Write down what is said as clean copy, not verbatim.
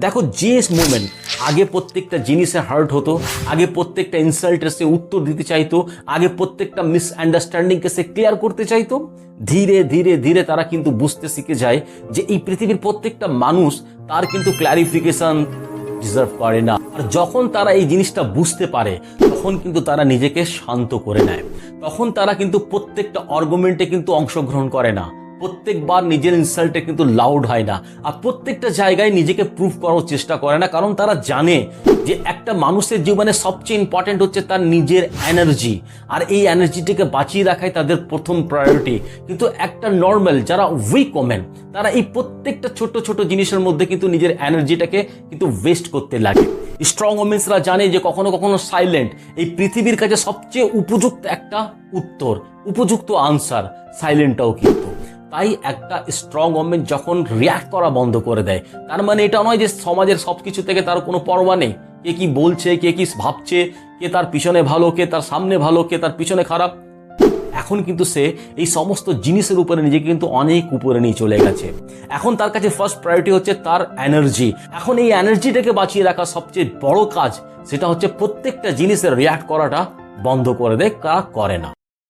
দেখো যে মোমেন্ট আগে প্রত্যেকটা জিনিসে হার্ট হতো, আগে প্রত্যেকটা ইনসাল্টের সে উত্তর দিতে চাইতো, আগে প্রত্যেকটা মিসআন্ডারস্ট্যান্ডিংকে সে ক্লিয়ার করতে চাইতো, ধীরে ধীরে ধীরে তারা কিন্তু বুঝতে শিখে যায় যে এই পৃথিবীর প্রত্যেকটা মানুষ তার কিন্তু ক্ল্যারিফিকেশন ডিজার্ভ করে না। আর যখন তারা এই জিনিসটা বুঝতে পারে তখন কিন্তু তারা নিজেকে শান্ত করে নেয়। তখন তারা কিন্তু প্রত্যেকটা আর্গুমেন্টে কিন্তু অংশগ্রহণ করে না, প্রত্যেকবার নিজের ইনসাল্টে কিন্তু লাউড হয় না, আর প্রত্যেকটা জায়গায় নিজেকে প্রুভ করার চেষ্টা করে না। কারণ তারা জানে যে একটা মানুষের জীবনে সবচেয়ে ইম্পর্টেন্ট হচ্ছে তার নিজের এনার্জি, আর এই এনার্জিটিকে বাঁচিয়ে রাখাই তাদের প্রথম প্রায়োরিটি। কিন্তু একটা নর্মাল যারা উইক ওমেন, তারা এই প্রত্যেকটা ছোট ছোট জিনিসের মধ্যে কিন্তু নিজের এনার্জিটাকে কিন্তু ওয়েস্ট করতে লাগে। স্ট্রং ওমেন্সরা জানে যে কখনো কখনো সাইলেন্ট এই পৃথিবীর কাছে সবচেয়ে উপযুক্ত একটা উত্তর, উপযুক্ত আনসার সাইলেন্টটাও কিন্তু। তাই একটা স্ট্রং ওমেন যখন রিয়াক্ট করা বন্ধ করে দেয়, তার মানে এটা নয় যে সমাজের সবকিছু থেকে তার কোনো পরোয়া নেই, কে কি বলছে, কে কি ভাবছে, কে তার পিছনে ভালো, কে তার সামনে ভালো, কে তার পিছনে খারাপ। এখন কিন্তু সে এই সমস্ত জিনিসের উপরে নিজেকে কিন্তু অনেক উপরে নিয়ে চলে গেছে। এখন তার কাছে ফার্স্ট প্রায়োরিটি হচ্ছে তার এনার্জি। এখন এই এনার্জিটাকে বাঁচিয়ে রাখা সবচেয়ে বড় কাজ, সেটা হচ্ছে প্রত্যেকটা জিনিসের রিয়াক্ট করাটা বন্ধ করে দেয়, তা করে না।